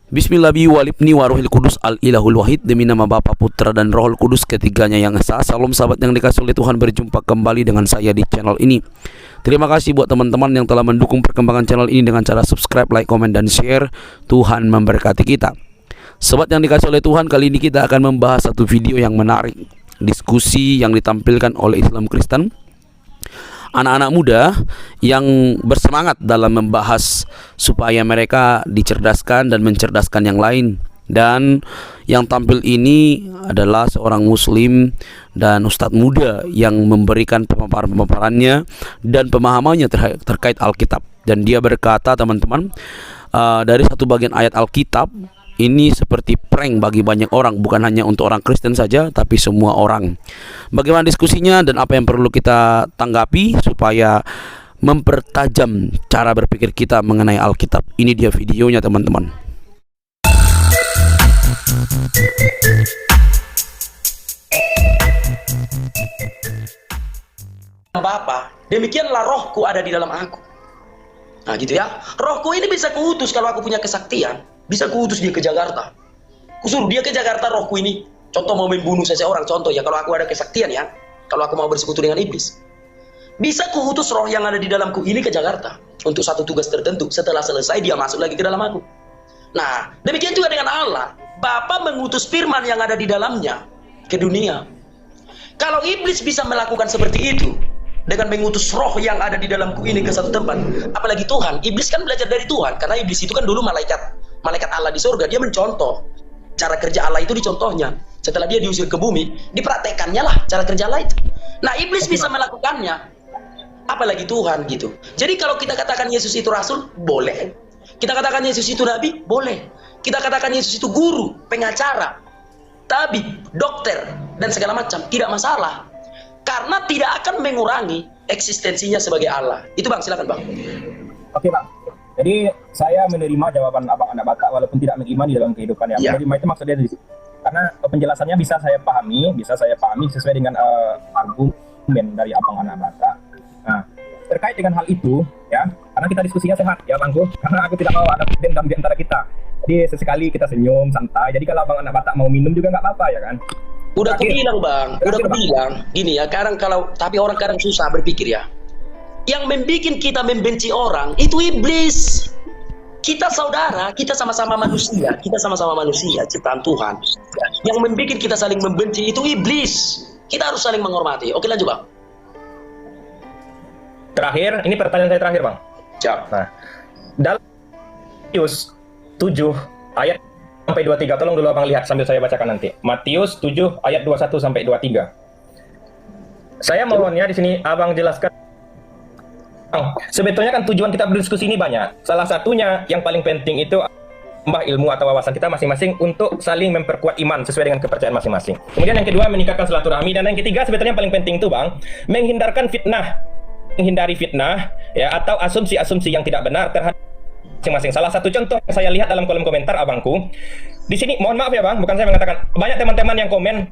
Bismillah walibni waruhil kudus al-ilahul wahid. Demi nama Bapa, Putra, dan Rohul Kudus, ketiganya yang esa. Salam sahabat yang dikasih oleh Tuhan, berjumpa kembali dengan saya di channel ini. Terima kasih buat teman-teman yang telah mendukung perkembangan channel ini dengan cara subscribe, like, komen, dan share. Tuhan memberkati kita. Sobat yang dikasih oleh Tuhan, kali ini kita akan membahas satu video yang menarik. Diskusi yang ditampilkan oleh Islam Kristen, anak-anak muda yang bersemangat dalam membahas supaya mereka dicerdaskan dan mencerdaskan yang lain. Dan yang tampil ini adalah seorang muslim dan ustadz muda yang memberikan pemaparan-pemaparannya dan pemahamannya terkait Alkitab. Dan dia berkata, teman-teman, dari satu bagian ayat Alkitab ini seperti prank bagi banyak orang, bukan hanya untuk orang Kristen saja, tapi semua orang. Bagaimana diskusinya dan apa yang perlu kita tanggapi supaya mempertajam cara berpikir kita mengenai Alkitab? Ini dia videonya, teman-teman. Bapa, demikianlah rohku ada di dalam aku. Nah gitu ya, rohku ini bisa kuutus kalau aku punya kesaktian. Bisa kuutus dia ke Jakarta. Kusuruh dia ke Jakarta, rohku ini. Contoh mau membunuh seseorang, contoh ya, kalau aku ada kesaktian ya. Kalau aku mau bersekutu dengan iblis. Bisa kuutus roh yang ada di dalamku ini ke Jakarta. Untuk satu tugas tertentu. Setelah selesai dia masuk lagi ke dalam aku. Nah, demikian juga dengan Allah. Bapa mengutus firman yang ada di dalamnya ke dunia. Kalau iblis bisa melakukan seperti itu, dengan mengutus roh yang ada di dalamku ini ke satu tempat, apalagi Tuhan. Iblis kan belajar dari Tuhan, karena iblis itu kan dulu malaikat Allah di surga. Dia mencontoh cara kerja Allah itu, dicontohnya. Setelah dia diusir ke bumi, dipraktekannya lah cara kerja Allah itu. Nah, iblis bisa melakukannya, apalagi Tuhan gitu. Jadi kalau kita katakan Yesus itu rasul, boleh. Kita katakan Yesus itu nabi, boleh. Kita katakan Yesus itu guru, pengacara, tabib, dokter, dan segala macam, tidak masalah. Karena tidak akan mengurangi eksistensinya sebagai Allah. Itu Bang, silakan Bang. Oke Bang. Jadi saya menerima jawaban Abang Anak Batak walaupun tidak mengimani dalam kehidupan ya. Menerima itu maksudnya dari situ. Karena penjelasannya bisa saya pahami sesuai dengan argumen dari Abang Anak Batak. Nah, terkait dengan hal itu ya, karena kita diskusinya sehat ya Bangku. Karena aku tidak mau ada dendam di antara kita. Jadi sesekali kita senyum santai. Jadi kalau Abang Anak Batak mau minum juga nggak apa-apa ya kan. Udah aku bilang Bang, udah aku bilang gini ya, kadang tapi orang kadang susah berpikir ya. Yang membuat kita membenci orang itu iblis. Kita saudara, kita sama-sama manusia, ciptaan Tuhan. Yang membuat kita saling membenci itu iblis. Kita harus saling menghormati. Oke, lanjut Bang. Terakhir, ini pertanyaan saya terakhir Bang. Siap. Nah, dalam Matius 7 ayat sampai 23, tolong dulu Abang lihat sambil saya bacakan nanti. Matius 7 ayat 21 sampai 23. Saya mohonnya di sini Abang jelaskan. Sebetulnya kan tujuan kita berdiskusi ini banyak. Salah satunya yang paling penting itu menambah ilmu atau wawasan kita masing-masing untuk saling memperkuat iman sesuai dengan kepercayaan masing-masing. Kemudian yang kedua, meningkatkan silaturahmi, dan yang ketiga sebetulnya yang paling penting itu Bang, menghindari fitnah ya, atau asumsi-asumsi yang tidak benar terhadap masing-masing. Salah satu contoh yang saya lihat dalam kolom komentar abangku di sini, mohon maaf ya Bang, bukan saya mengatakan, banyak teman-teman yang komen,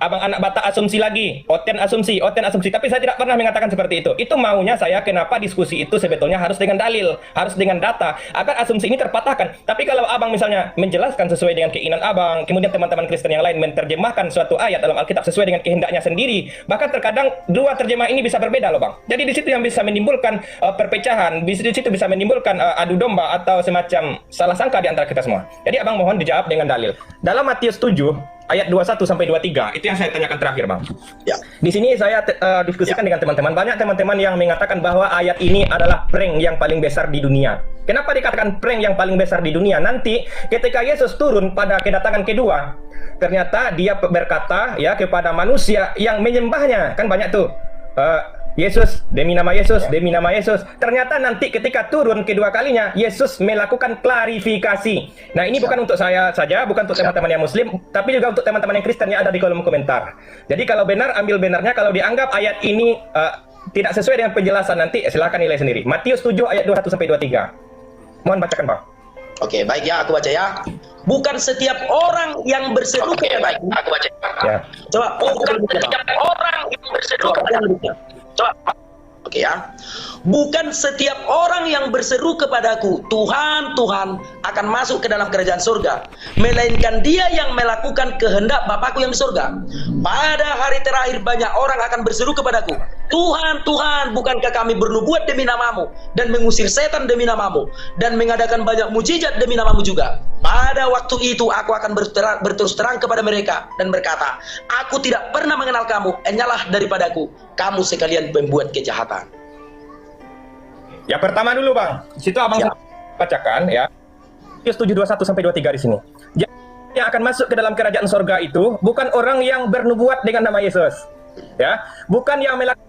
Abang Anak Batak asumsi lagi, Oten asumsi, tapi saya tidak pernah mengatakan seperti itu. Itu maunya saya, kenapa diskusi itu sebetulnya harus dengan dalil, harus dengan data, agar asumsi ini terpatahkan. Tapi kalau Abang misalnya menjelaskan sesuai dengan keinginan Abang, kemudian teman-teman Kristen yang lain menerjemahkan suatu ayat dalam Alkitab sesuai dengan kehendaknya sendiri, bahkan terkadang dua terjemah ini bisa berbeda loh Bang. Jadi di situ yang bisa menimbulkan perpecahan, di situ bisa menimbulkan adu domba atau semacam salah sangka di antara kita semua. Jadi Abang mohon dijawab dengan dalil. Dalam Matius 7 ayat 21 sampai 23, itu yang saya tanyakan terakhir Bang. Ya. Di sini saya diskusikan dengan teman-teman. Banyak teman-teman yang mengatakan bahwa ayat ini adalah prank yang paling besar di dunia. Kenapa dikatakan prank yang paling besar di dunia? Nanti ketika Yesus turun pada kedatangan kedua, ternyata dia berkata ya kepada manusia yang menyembahnya. Kan banyak tuh. Yesus, demi nama Yesus, demi nama Yesus. Ternyata nanti ketika turun kedua kalinya, Yesus melakukan klarifikasi. Nah, ini bukan untuk saya saja, bukan untuk teman-teman yang Muslim, tapi juga untuk teman-teman yang Kristen yang ada di kolom komentar. Jadi kalau benar, ambil benarnya. Kalau dianggap ayat ini tidak sesuai dengan penjelasan, nanti silakan nilai sendiri. Matius 7 ayat 21 sampai 23. Mohon bacakan, Pak. Oke, baik ya, aku baca ya. Bukan setiap orang yang berseru baik. Aku baca. Ya. Coba, bukan setiap orang yang berseru. Coba. Oke ya. Bukan setiap orang yang berseru kepadaku, Tuhan, Tuhan, akan masuk ke dalam kerajaan surga, melainkan dia yang melakukan kehendak Bapakku yang di surga. Pada hari terakhir banyak orang akan berseru kepadaku, Tuhan, Tuhan, bukankah kami bernubuat demi namamu, dan mengusir setan demi namamu, dan mengadakan banyak mujizat demi namamu juga. Pada waktu itu aku akan berterus terang kepada mereka dan berkata, aku tidak pernah mengenal kamu, enyalah daripadaku, kamu sekalian pembuat kejahatan. Yang pertama dulu Bang, situ Abang Ya. bacakan ya. Matius 7:21 sampai 23 di sini. Yang akan masuk ke dalam kerajaan sorga itu bukan orang yang bernubuat dengan nama Yesus. Ya, bukan yang melakukan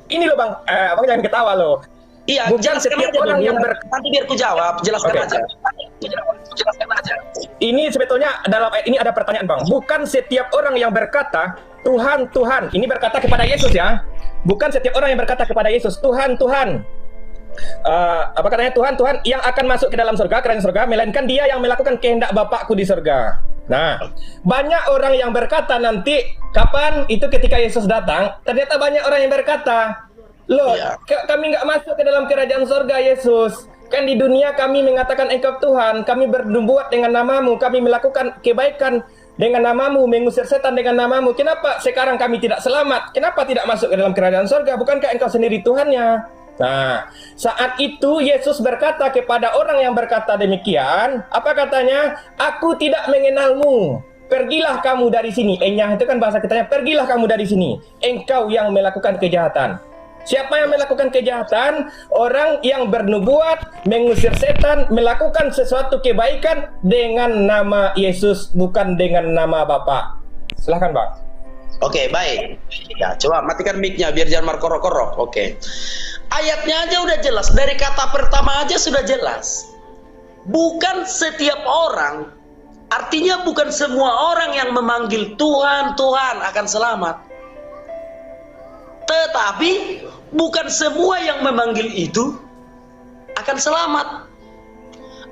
ini loh Bang, Abang jangan ketawa loh. Iya, Bukan jelaskan setiap aja orang dulu, yang nanti biar ku jawab, jelaskan Oke. aja. Jelaskan aja. Ini sebetulnya dalam ayat ini ada pertanyaan Bang. Bukan setiap orang yang berkata Tuhan, Tuhan. Ini berkata kepada Yesus ya. Bukan setiap orang yang berkata kepada Yesus Tuhan, Tuhan. Apa katanya Tuhan, Tuhan yang akan masuk ke dalam surga, kerajaan surga, melainkan dia yang melakukan kehendak Bapakku di surga. Nah, banyak orang yang berkata nanti kapan itu ketika Yesus datang, ternyata banyak orang yang berkata, loh, Iya. kami nggak masuk ke dalam kerajaan surga Yesus. Kan di dunia kami mengatakan Engkau Tuhan, kami bernubuat dengan namamu, kami melakukan kebaikan dengan namamu, mengusir setan dengan namamu. Kenapa sekarang kami tidak selamat? Kenapa tidak masuk ke dalam kerajaan surga? Bukankah Engkau sendiri Tuhannya? Nah, saat itu Yesus berkata kepada orang yang berkata demikian, apa katanya? Aku tidak mengenalmu. Pergilah kamu dari sini. Enyah itu kan bahasa kitanya, pergilah kamu dari sini. Engkau yang melakukan kejahatan. Siapa yang melakukan kejahatan? Orang yang bernubuat, mengusir setan, melakukan sesuatu kebaikan dengan nama Yesus, bukan dengan nama Bapa. Silahkan Bang. Oke, baik. Ya, coba matikan mic-nya biar jangan markoro-koro. Oke. Ayatnya aja udah jelas, dari kata pertama aja sudah jelas. Bukan setiap orang, artinya bukan semua orang yang memanggil Tuhan, Tuhan akan selamat. Tetapi bukan semua yang memanggil itu akan selamat.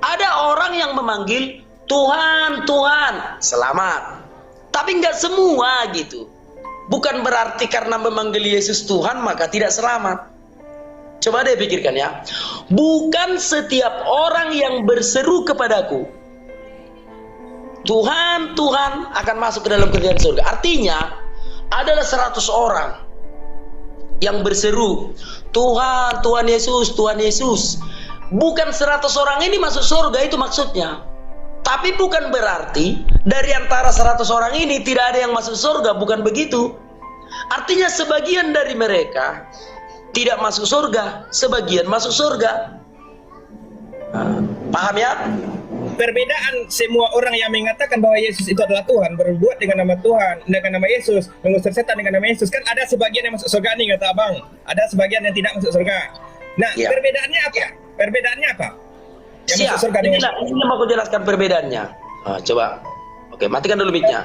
Ada orang yang memanggil Tuhan, Tuhan, selamat. Tapi nggak semua gitu. Bukan berarti karena memanggil Yesus Tuhan maka tidak selamat. Coba deh pikirkan ya. Bukan setiap orang yang berseru kepadaku, Tuhan, Tuhan akan masuk ke dalam kerajaan surga. Artinya adalah 100 orang yang berseru, Tuhan, Tuhan Yesus, Tuhan Yesus. Bukan 100 orang ini masuk surga, itu maksudnya. Tapi bukan berarti dari antara 100 orang ini tidak ada yang masuk surga, bukan begitu. Artinya sebagian dari mereka tidak masuk surga, sebagian masuk surga. Paham ya? Perbedaan semua orang yang mengatakan bahwa Yesus itu adalah Tuhan, berbuat dengan nama Tuhan, dengan nama Yesus, mengusir setan dengan nama Yesus, kan ada sebagian yang masuk surga nih kata Abang, ada sebagian yang tidak masuk surga. Nah, Ya. perbedaannya apa? Perbedaannya apa? Yang Siap, masuk surga dengan ini mau aku jelaskan perbedaannya. Coba. Oke, matikan dulu mic-nya.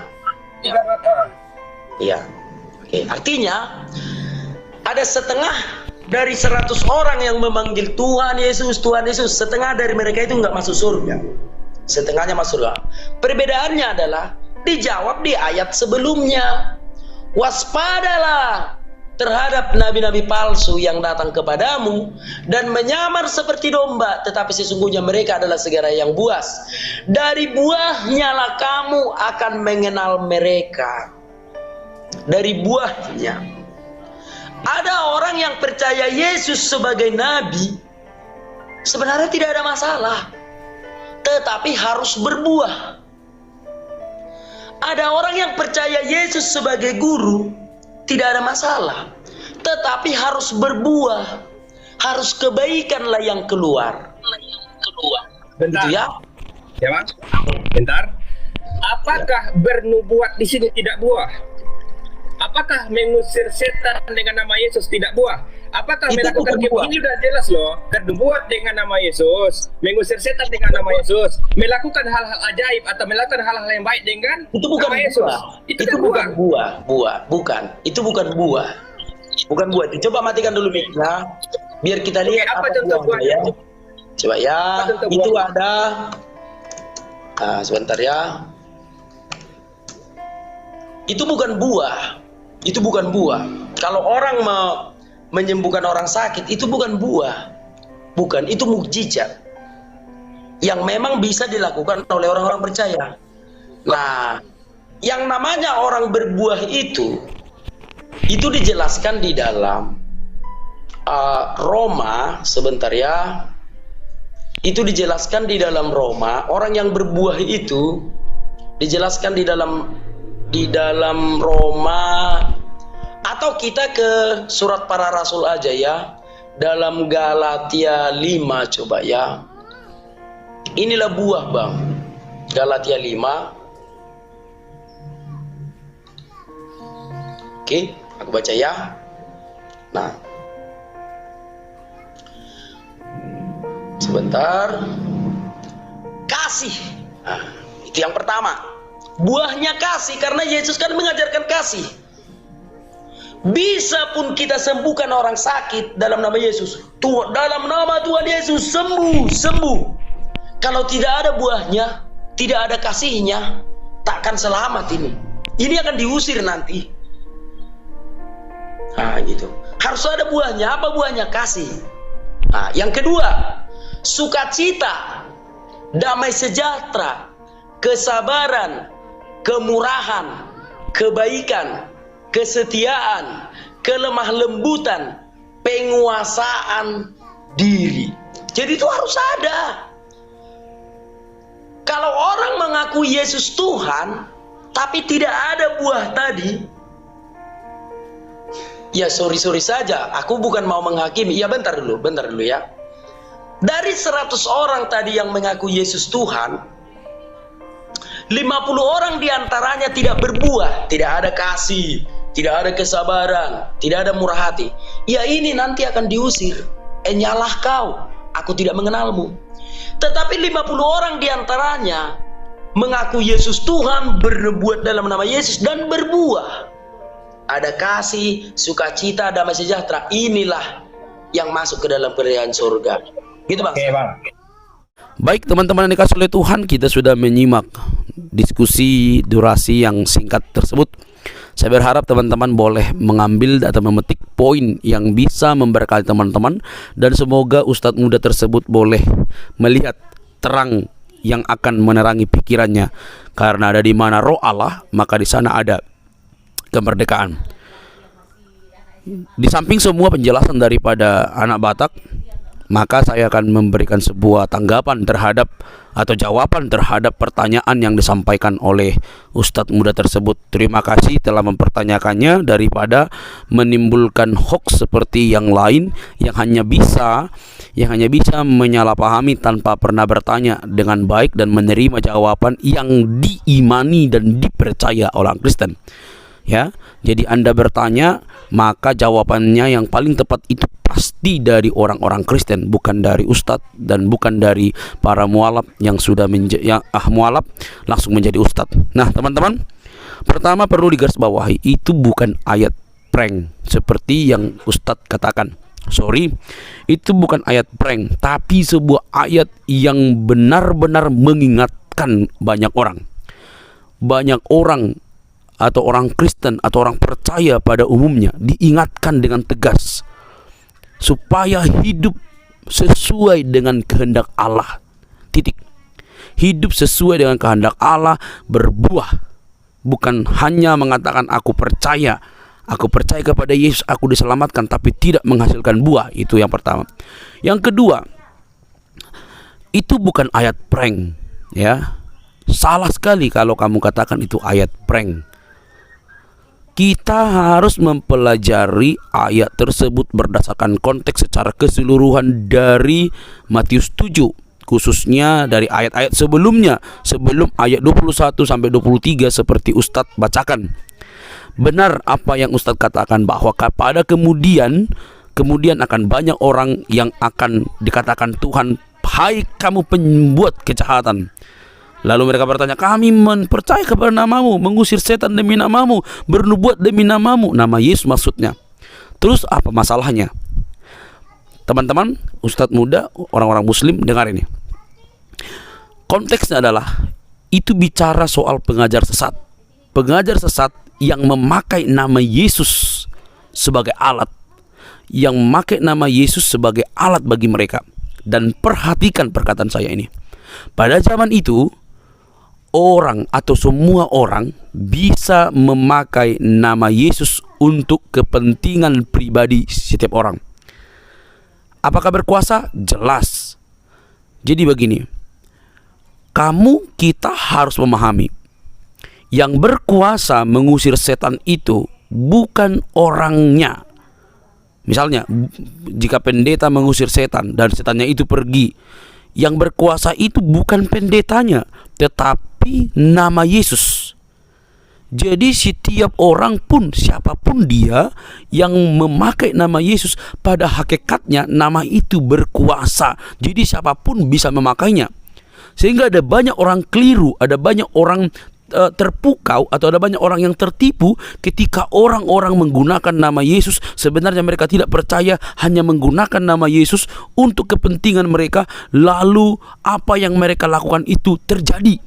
Iya. Oke, artinya ada setengah dari 100 orang yang memanggil Tuhan Yesus, Tuhan Yesus, setengah dari mereka itu nggak masuk surga. Setengahnya masuk surga. Perbedaannya adalah dijawab di ayat sebelumnya. Waspadalah terhadap nabi-nabi palsu yang datang kepadamu dan menyamar seperti domba, tetapi sesungguhnya mereka adalah segala yang buas. Dari buahnya lah kamu akan mengenal mereka. Dari buahnya. Ada orang yang percaya Yesus sebagai nabi, sebenarnya tidak ada masalah, tetapi harus berbuah. Ada orang yang percaya Yesus sebagai guru, tidak ada masalah, tetapi harus berbuah, harus kebaikanlah yang keluar. Bentar. Gitu ya? Ya Bang, bentar. Apakah bernubuat di sini tidak buah? Apakah mengusir setan dengan nama Yesus tidak buah? Apakah Itu melakukan bukan buah. ini sudah jelas loh, bernubuat dengan nama Yesus, mengusir setan dengan nama Yesus, melakukan hal-hal ajaib atau melakukan hal-hal yang baik dengan Itu bukan nama Yesus. buah. Itu Itu kan bukan buah, bukan. Itu bukan buah. Bukan buah. Coba matikan dulu mic-nya biar kita Oke, lihat apa contoh buahnya buahnya? ya. Coba ya. Apa contoh Itu buahnya? ada. Sebentar ya. Itu bukan buah. Itu bukan buah. Kalau orang menyembuhkan orang sakit itu bukan buah. Bukan, itu mukjizat yang memang bisa dilakukan oleh orang-orang percaya. Nah, yang namanya orang berbuah itu dijelaskan di dalam Roma, sebentar ya. Itu dijelaskan di dalam Roma, orang yang berbuah itu dijelaskan di dalam Roma, atau kita ke surat para rasul aja ya, dalam Galatia 5 coba ya. Inilah buah, Bang. Galatia 5. Oke, aku baca ya. Nah, sebentar. Kasih. Nah, itu yang pertama. Buahnya kasih, karena Yesus kan mengajarkan kasih. Bisa pun kita sembuhkan orang sakit dalam nama Yesus. Dalam nama Tuhan Yesus sembuh. Kalau tidak ada buahnya, tidak ada kasihnya, takkan selamat ini. Ini akan diusir nanti. Nah, gitu. Harus ada buahnya. Apa buahnya? Kasih. Nah, yang kedua, sukacita, damai sejahtera, kesabaran, kemurahan, kebaikan, kesetiaan, kelemah lembutan, penguasaan diri. Jadi itu harus ada. Kalau orang mengaku Yesus Tuhan, tapi tidak ada buah tadi, ya sorry saja, aku bukan mau menghakimi. Ya bentar dulu ya. Dari 100 orang tadi yang mengaku Yesus Tuhan, 50 orang diantaranya tidak berbuah, tidak ada kasih, tidak ada kesabaran, tidak ada murah hati. Ya ini nanti akan diusir. Nyalah kau, aku tidak mengenalmu. Tetapi 50 orang diantaranya mengaku Yesus Tuhan, berbuat dalam nama Yesus dan berbuah. Ada kasih, sukacita, damai sejahtera. Inilah yang masuk ke dalam kerajaan surga. Gitu Bang. Oke, Bang. Baik teman-teman yang dikasih oleh Tuhan, kita sudah menyimak diskusi durasi yang singkat tersebut. Saya berharap teman-teman boleh mengambil atau memetik poin yang bisa memberkati teman-teman, dan semoga Ustadz muda tersebut boleh melihat terang yang akan menerangi pikirannya, karena ada di mana roh Allah, maka di sana ada kemerdekaan. Di samping semua penjelasan daripada anak Batak, maka saya akan memberikan sebuah tanggapan terhadap atau jawaban terhadap pertanyaan yang disampaikan oleh Ustadz muda tersebut. Terima kasih telah mempertanyakannya, daripada menimbulkan hoax seperti yang lain yang hanya bisa menyalahpahami tanpa pernah bertanya dengan baik dan menerima jawaban yang diimani dan dipercaya orang Kristen. Ya, jadi Anda bertanya, maka jawabannya yang paling tepat itu pasti dari orang-orang Kristen, bukan dari ustadz dan bukan dari para mualaf yang sudah mualaf langsung menjadi ustadz. Nah, teman-teman, pertama perlu digarisbawahi, itu bukan ayat prank seperti yang ustadz katakan. Sorry, itu bukan ayat prank, tapi sebuah ayat yang benar-benar mengingatkan banyak orang. Banyak orang atau orang Kristen atau orang percaya pada umumnya diingatkan dengan tegas supaya hidup sesuai dengan kehendak Allah. Titik. Hidup sesuai dengan kehendak Allah, berbuah. Bukan hanya mengatakan aku percaya kepada Yesus, aku diselamatkan, tapi tidak menghasilkan buah. Itu yang pertama. Yang kedua, itu bukan ayat prank, ya. Salah sekali kalau kamu katakan itu ayat prank. Kita harus mempelajari ayat tersebut berdasarkan konteks secara keseluruhan dari Matius 7, khususnya dari ayat-ayat sebelumnya, sebelum ayat 21 sampai 23 seperti Ustadz bacakan. Benar apa yang Ustadz katakan, bahwa pada kemudian akan banyak orang yang akan dikatakan Tuhan, hai kamu pembuat kejahatan. Lalu mereka bertanya, kami percaya kepada namamu, mengusir setan demi namamu, bernubuat demi namamu. Nama Yesus maksudnya. Terus apa masalahnya? Teman-teman, Ustadz muda, orang-orang muslim, dengar ini. Konteksnya adalah, itu bicara soal pengajar sesat. Pengajar sesat yang memakai nama Yesus sebagai alat, yang memakai nama Yesus sebagai alat bagi mereka. Dan perhatikan perkataan saya ini. Pada zaman itu, orang atau semua orang bisa memakai nama Yesus untuk kepentingan pribadi setiap orang. Apakah berkuasa? Jelas. Jadi begini, kita harus memahami, yang berkuasa mengusir setan itu bukan orangnya. Misalnya, jika pendeta mengusir setan dan setannya itu pergi, yang berkuasa itu bukan pendetanya, tetapi nama Yesus. Jadi setiap orang pun, siapapun dia yang memakai nama Yesus, pada hakikatnya nama itu berkuasa. Jadi siapapun bisa memakainya. Sehingga ada banyak orang keliru, ada banyak orang terpukau, atau ada banyak orang yang tertipu ketika orang-orang menggunakan nama Yesus. Sebenarnya mereka tidak percaya, hanya menggunakan nama Yesus untuk kepentingan mereka. Lalu apa yang mereka lakukan itu terjadi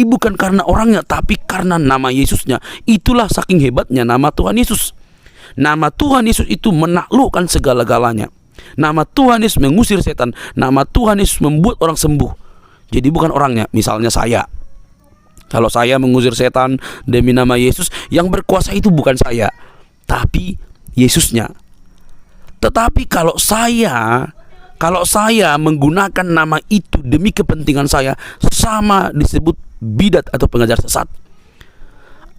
bukan karena orangnya, tapi karena nama Yesusnya. Itulah saking hebatnya nama Tuhan Yesus. Nama Tuhan Yesus itu menaklukkan segala-galanya. Nama Tuhan Yesus mengusir setan. Nama Tuhan Yesus membuat orang sembuh. Jadi bukan orangnya. Misalnya saya, kalau saya mengusir setan demi nama Yesus, yang berkuasa itu bukan saya, tapi Yesusnya. Tetapi kalau saya menggunakan nama itu demi kepentingan saya, sama disebut bidat atau pengajar sesat.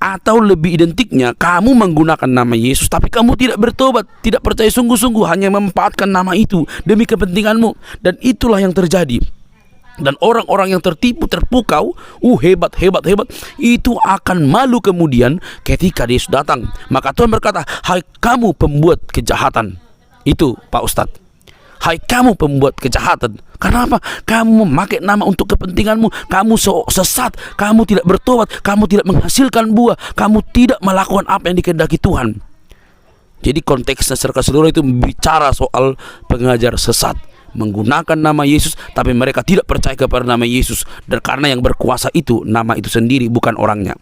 Atau lebih identiknya, kamu menggunakan nama Yesus tapi kamu tidak bertobat, tidak percaya sungguh-sungguh, hanya memanfaatkan nama itu demi kepentinganmu. Dan itulah yang terjadi. Dan orang-orang yang tertipu, terpukau, hebat, itu akan malu kemudian ketika Yesus datang. Maka Tuhan berkata, hai kamu pembuat kejahatan. Itu Pak Ustadz, hai kamu pembuat kejahatan. Kenapa? Kamu memakai nama untuk kepentinganmu. Kamu sesat, kamu tidak bertobat, kamu tidak menghasilkan buah, kamu tidak melakukan apa yang dikehendaki Tuhan. Jadi konteksnya secara keseluruhan itu bicara soal pengajar sesat, menggunakan nama Yesus tapi mereka tidak percaya kepada nama Yesus. Dan karena yang berkuasa itu nama itu sendiri, bukan orangnya.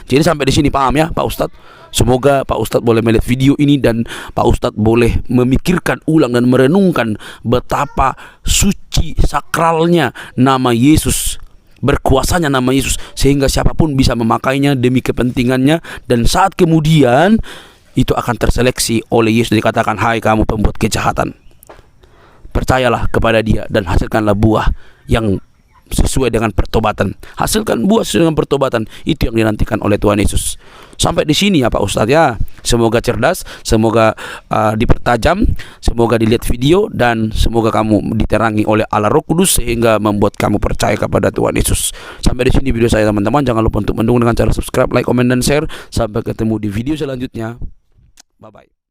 Jadi sampai di sini paham ya Pak Ustadz? Semoga Pak Ustadz boleh melihat video ini dan Pak Ustadz boleh memikirkan ulang dan merenungkan betapa suci sakralnya nama Yesus, berkuasanya nama Yesus, sehingga siapapun bisa memakainya demi kepentingannya. Dan saat kemudian itu akan terseleksi oleh Yesus, dikatakan, hai kamu pembuat kejahatan, percayalah kepada Dia dan hasilkanlah buah yang sesuai dengan pertobatan. Hasilkan buah sesuai dengan pertobatan. Itu yang dinantikan oleh Tuhan Yesus. Sampai di sini ya Pak Ustadz ya. Semoga cerdas, semoga dipertajam, semoga dilihat video, dan semoga kamu diterangi oleh Allah Roh Kudus sehingga membuat kamu percaya kepada Tuhan Yesus. Sampai di sini video saya teman-teman. Jangan lupa untuk mendukung dengan cara subscribe, like, komen, dan share. Sampai ketemu di video selanjutnya. Bye bye.